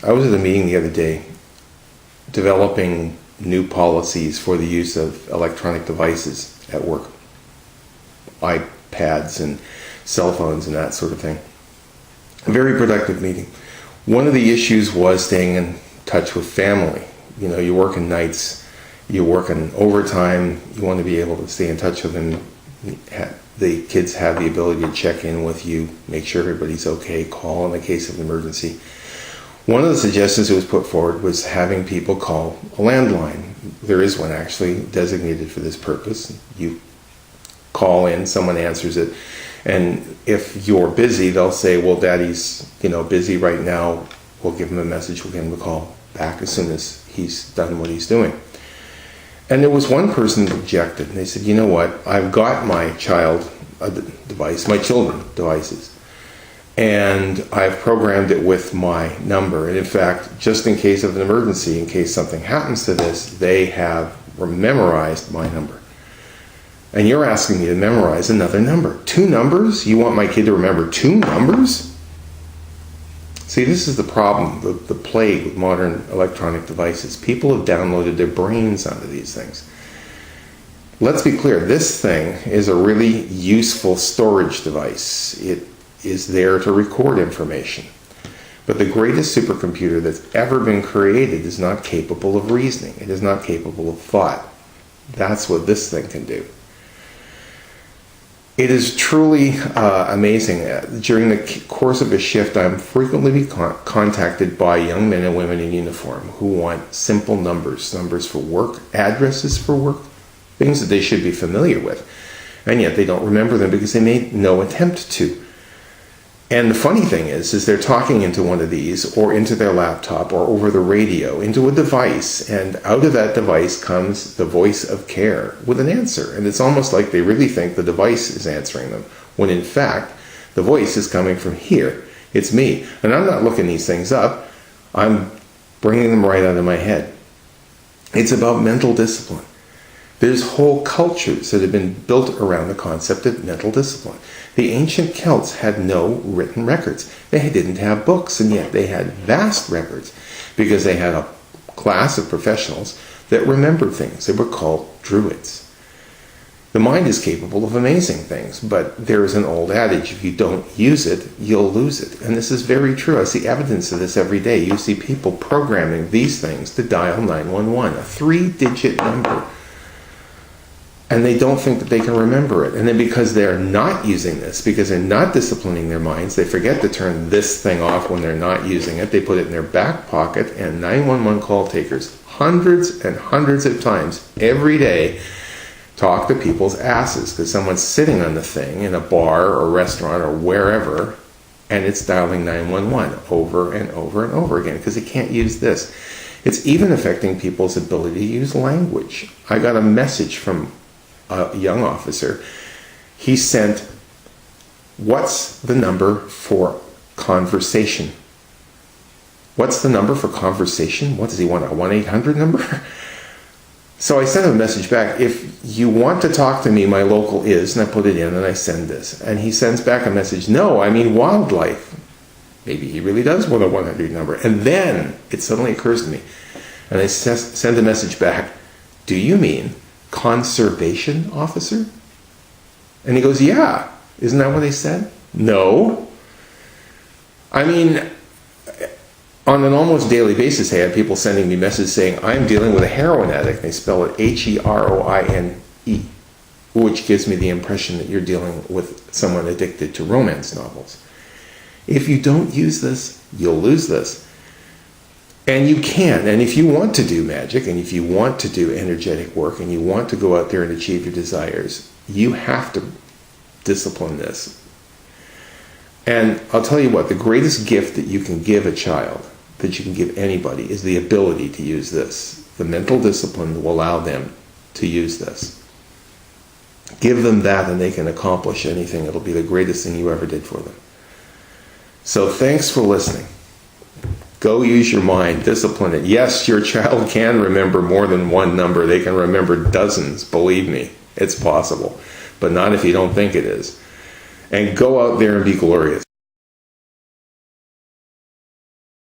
I was at a meeting the other day developing new policies for the use of electronic devices at work. iPads and cell phones and that sort of thing. A very productive meeting. One of the issues was staying in touch with family. You know, you're working nights, you're working overtime, you want to be able to stay in touch with them. The kids have the ability to check in with you, make sure everybody's okay, call in the case of an emergency. One of the suggestions that was put forward was having people call a landline. There is one actually designated for this purpose. You call in, someone answers it, and if you're busy, they'll say, well, Daddy's busy right now. We'll give him a message, we'll give him a call back as soon as he's done what he's doing. And there was one person that objected, and they said, you know what, I've got my child device, my children devices, and I've programmed it with my number. And in fact, just in case of an emergency, in case something happens to this, they have memorized my number. And you're asking me to memorize another number. 2 numbers? You want my kid to remember 2 numbers? See, this is the problem, the plague with modern electronic devices. People have downloaded their brains onto these things. Let's be clear, this thing is a really useful storage device. It is there to record information. But the greatest supercomputer that's ever been created is not capable of reasoning. It is not capable of thought. That's what this thing can do. It is truly amazing. During the course of a shift, I'm frequently contacted by young men and women in uniform who want simple numbers for work, addresses for work, things that they should be familiar with, and yet they don't remember them because they made no attempt to. And the funny thing is they're talking into one of these, or into their laptop, or over the radio, into a device, and out of that device comes the voice of care with an answer. And it's almost like they really think the device is answering them, when in fact, the voice is coming from here. It's me. And I'm not looking these things up. I'm bringing them right out of my head. It's about mental discipline. There's whole cultures that have been built around the concept of mental discipline. The ancient Celts had no written records. They didn't have books, and yet they had vast records because they had a class of professionals that remembered things. They were called druids. The mind is capable of amazing things, but there is an old adage, if you don't use it, you'll lose it. And this is very true. I see evidence of this every day. You see people programming these things to dial 911, a 3-digit number. And they don't think that they can remember it. And then because they're not using this, because they're not disciplining their minds, they forget to turn this thing off when they're not using it. They put it in their back pocket, and 911 call takers, hundreds and hundreds of times every day, talk to people's asses because someone's sitting on the thing in a bar or restaurant or wherever, and it's dialing 911 over and over and over again because they can't use this. It's even affecting people's ability to use language. I got a message from a young officer. He sent, what's the number for conversation? What's the number for conversation? What does he want, a 1-800 number? So I sent him a message back, if you want to talk to me, my local is, and I put it in and I send this. And he sends back a message, no, I mean wildlife. Maybe he really does want a 100 number. And then it suddenly occurs to me, and I send a message back, do you mean conservation officer? And he goes, yeah. Isn't that what they said? No. I mean, on an almost daily basis, I had people sending me messages saying, I'm dealing with a heroin addict. They spell it Heroine, which gives me the impression that you're dealing with someone addicted to romance novels. If you don't use this, you'll lose this. And you can, and if you want to do magic, and if you want to do energetic work, and you want to go out there and achieve your desires, you have to discipline this. And I'll tell you what, the greatest gift that you can give a child, that you can give anybody, is the ability to use this. The mental discipline will allow them to use this. Give them that and they can accomplish anything. It'll be the greatest thing you ever did for them. So thanks for listening. Go use your mind, discipline it. Yes, your child can remember more than one number. They can remember dozens, believe me. It's possible. But not if you don't think it is. And go out there and be glorious.